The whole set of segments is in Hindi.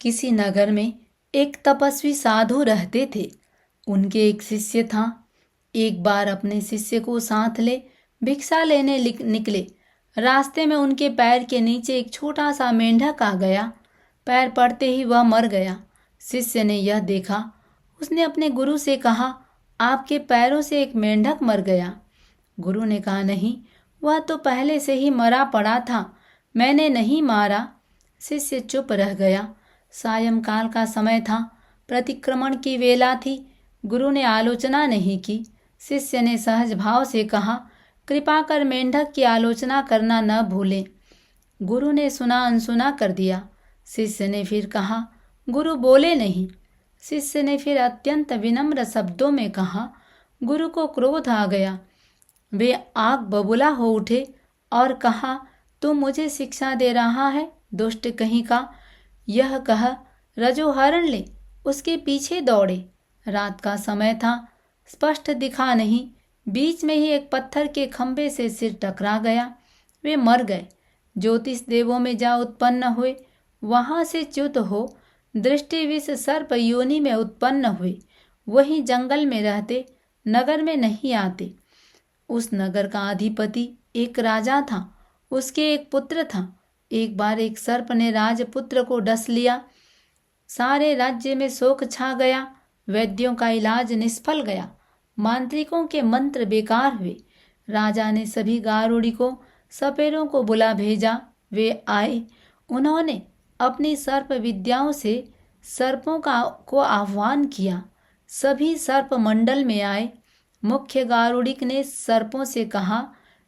किसी नगर में एक तपस्वी साधु रहते थे। उनके एक शिष्य था। एक बार अपने शिष्य को साथ ले भिक्षा लेने निकले। रास्ते में उनके पैर के नीचे एक छोटा सा मेंढक आ गया। पैर पड़ते ही वह मर गया। शिष्य ने यह देखा। उसने अपने गुरु से कहा, आपके पैरों से एक मेंढक मर गया। गुरु ने कहा, नहीं, वह तो पहले से ही मरा पड़ा था, मैंने नहीं मारा। शिष्य चुप रह गया। सायंकाल का समय था, प्रतिक्रमण की वेला थी। गुरु ने आलोचना नहीं की। शिष्य ने सहज भाव से कहा, कृपा कर मेंढक की आलोचना करना न भूलें। गुरु ने सुना अनसुना कर दिया। शिष्य ने फिर कहा, गुरु बोले नहीं। शिष्य ने फिर अत्यंत विनम्र शब्दों में कहा। गुरु को क्रोध आ गया। वे आग बबूला हो उठे और कहा, तू मुझे शिक्षा दे रहा है, दुष्ट कहीं का। यह कह रजोहरण ले उसके पीछे दौड़े। रात का समय था, स्पष्ट दिखा नहीं। बीच में ही एक पत्थर के खंभे से सिर टकरा गया। वे मर गए। ज्योतिष देवों में जा उत्पन्न हुए, वहां से च्युत हो दृष्टि विष सर्प योनि में उत्पन्न हुए। वहीं जंगल में रहते, नगर में नहीं आते। उस नगर का अधिपति एक राजा था। उसके एक पुत्र था। एक बार एक सर्प ने राजपुत्र को डस लिया। सारे राज्य में शोक छा गया। वैद्यों का इलाज निष्फल गया। मांत्रिकों के मंत्र बेकार हुए। राजा ने सभी गारुड़िकों सपेरों को बुला भेजा। वे आए। उन्होंने अपनी सर्प विद्याओं से सर्पों को आह्वान किया। सभी सर्प मंडल में आए। मुख्य गारुड़िक ने सर्पों से कहा,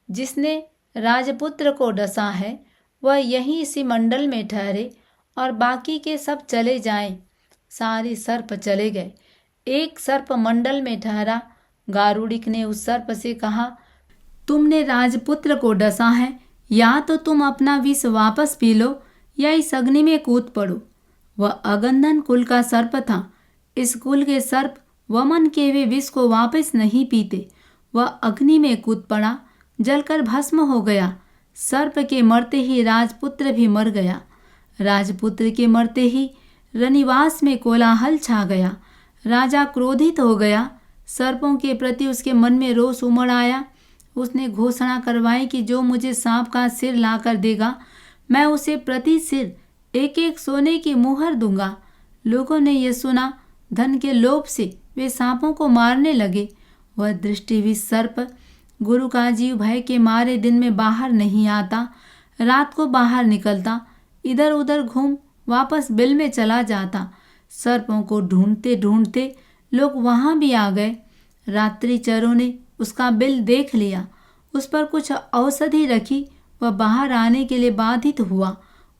जिसने राजपुत्र को डसा है वह यहीं इसी मंडल में ठहरे और बाकी के सब चले जाएं। सारे सर्प चले गए। एक सर्प मंडल में ठहरा। गारुड़िक ने उस सर्प से कहा, तुमने राजपुत्र को डसा है, या तो तुम अपना विष वापस पी लो या इस अग्नि में कूद पड़ो। वह अगंधन कुल का सर्प था। इस कुल के सर्प वमन के वे विष को वापस नहीं पीते। वह अग्नि में कूद पड़ा, जलकर भस्म हो गया। सर्प के मरते ही राजपुत्र भी मर गया। राजपुत्र के मरते ही रनिवास में कोलाहल छा गया। राजा क्रोधित हो गया। सर्पों के प्रति उसके मन में रोष उमड़ आया। उसने घोषणा करवाई कि जो मुझे सांप का सिर लाकर देगा, मैं उसे प्रति सिर एक एक सोने की मुहर दूंगा। लोगों ने यह सुना। धन के लोभ से वे सांपों को मारने लगे। वह दृष्टिविष सर्प गुरु का जीव भय के मारे दिन में बाहर नहीं आता। रात को बाहर निकलता, इधर उधर घूम वापस बिल में चला जाता। सर्पों को ढूंढते ढूंढते लोग वहां भी आ गए। रात्रि चरों ने उसका बिल देख लिया। उस पर कुछ औषधि रखी। वह बाहर आने के लिए बाधित हुआ।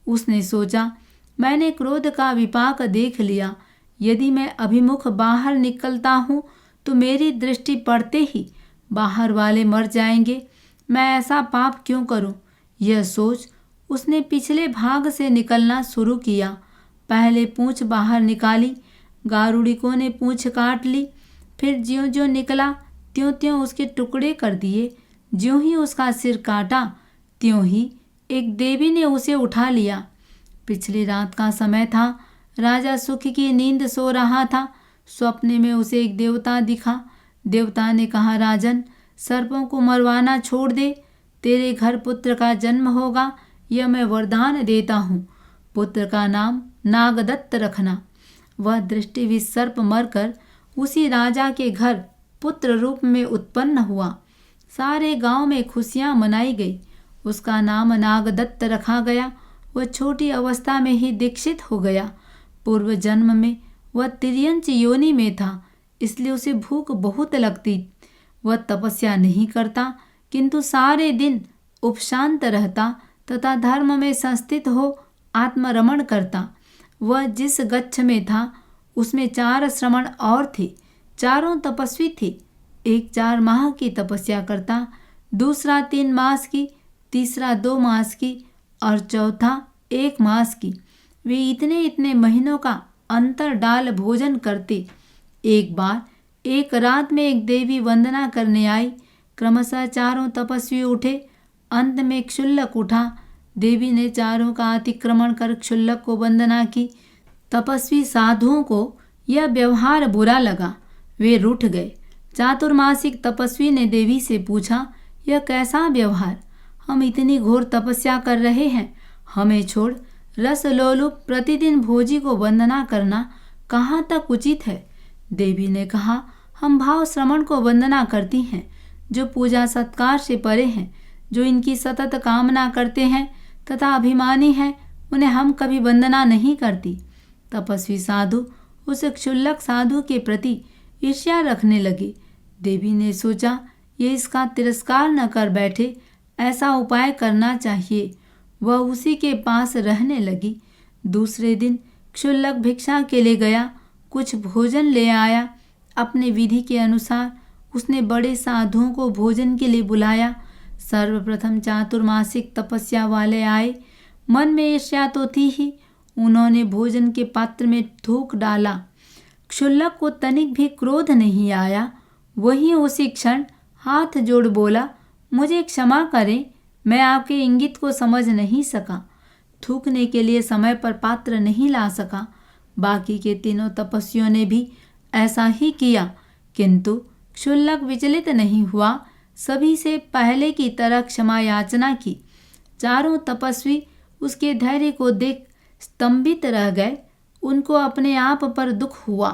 उसने सोचा, मैंने क्रोध का विपाक देख लिया। यदि मैं अभिमुख बाहर निकलता हूँ तो मेरी दृष्टि पड़ते ही बाहर वाले मर जाएंगे। मैं ऐसा पाप क्यों करूं? यह सोच उसने पिछले भाग से निकलना शुरू किया। पहले पूंछ बाहर निकाली। गारुड़िकों ने पूंछ काट ली। फिर ज्यों ज्यों निकला त्यों त्यों उसके टुकड़े कर दिए। ज्यों ही उसका सिर काटा त्यों ही एक देवी ने उसे उठा लिया। पिछली रात का समय था। राजा सुख की नींद सो रहा था। स्वप्न में उसे एक देवता दिखा। देवता ने कहा, राजन, सर्पों को मरवाना छोड़ दे। तेरे घर पुत्र का जन्म होगा, यह मैं वरदान देता हूँ। पुत्र का नाम नागदत्त रखना। वह दृष्टिविष सर्प मरकर उसी राजा के घर पुत्र रूप में उत्पन्न हुआ। सारे गांव में खुशियां मनाई गई। उसका नाम नागदत्त रखा गया। वह छोटी अवस्था में ही दीक्षित हो गया। पूर्व जन्म में वह तिर्यंच योनि में था, इसलिए उसे भूख बहुत लगती। वह तपस्या नहीं करता, किंतु सारे दिन उपशांत रहता तथा धर्म में संस्थित हो आत्मरमण करता। वह जिस गच्छ में था उसमें 4 श्रमण और थे। चारों तपस्वी थे। एक 4 माह की तपस्या करता, दूसरा 3 मास की, तीसरा 2 मास की और चौथा 1 मास की। वे इतने इतने महीनों का अंतर डाल भोजन करते। एक बार एक रात में एक देवी वंदना करने आई। क्रमशः चारों तपस्वी उठे। अंत में क्षुल्लक उठा। देवी ने चारों का अतिक्रमण कर क्षुल्लक को वंदना की। तपस्वी साधुओं को यह व्यवहार बुरा लगा, वे रूठ गए। चातुर्मासिक तपस्वी ने देवी से पूछा, यह कैसा व्यवहार? हम इतनी घोर तपस्या कर रहे हैं, हमें छोड़ रस लोलुप प्रतिदिन भोजी को वंदना करना कहाँ तक उचित है? देवी ने कहा, हम भाव श्रवण को वंदना करती हैं, जो पूजा सत्कार से परे हैं, जो इनकी सतत कामना करते हैं तथा अभिमानी हैं, उन्हें हम कभी वंदना नहीं करती। तपस्वी साधु उस क्षुल्लक साधु के प्रति ईर्ष्या रखने लगे। देवी ने सोचा, ये इसका तिरस्कार न कर बैठे, ऐसा उपाय करना चाहिए। वह उसी के पास रहने लगी। दूसरे दिन क्षुल्लक भिक्षा के लिए गया, कुछ भोजन ले आया। अपने विधि के अनुसार उसने बड़े साधुओं को भोजन के लिए बुलाया। सर्वप्रथम चातुर्मासिक तपस्या वाले आए। मन में ईर्ष्या तो थी ही, उन्होंने भोजन के पात्र में थूक डाला। क्षुल्लक को तनिक भी क्रोध नहीं आया। वहीं उसी क्षण हाथ जोड़ बोला, मुझे क्षमा करें, मैं आपके इंगित को समझ नहीं सका, थूकने के लिए समय पर पात्र नहीं ला सका। बाकी के तीनों तपस्वियों ने भी ऐसा ही किया, किंतु क्षुल्लक विचलित नहीं हुआ। सभी से पहले की तरह क्षमा याचना की। चारों तपस्वी उसके धैर्य को देख स्तंभित रह गए। उनको अपने आप पर दुख हुआ।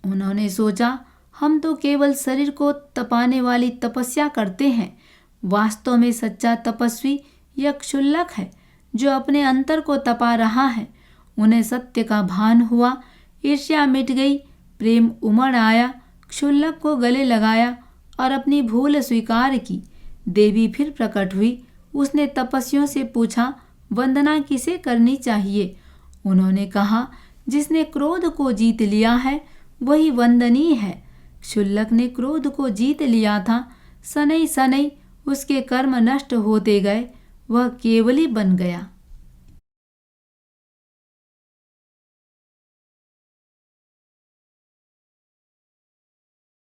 उन्होंने सोचा, हम तो केवल शरीर को तपाने वाली तपस्या करते हैं, वास्तव में सच्चा तपस्वी यह क्षुल्लक है, जो अपने अंतर को तपा रहा है। उन्हें सत्य का भान हुआ, ईर्ष्या मिट गई, प्रेम उमड़ आया, क्षुल्लक को गले लगाया और अपनी भूल स्वीकार की। देवी फिर प्रकट हुई। उसने तपस्वियों से पूछा, वंदना किसे करनी चाहिए? उन्होंने कहा, जिसने क्रोध को जीत लिया है वही वंदनीय है। क्षुल्लक ने क्रोध को जीत लिया था। शनै शनै उसके कर्म नष्ट होते गए, वह केवली बन गया।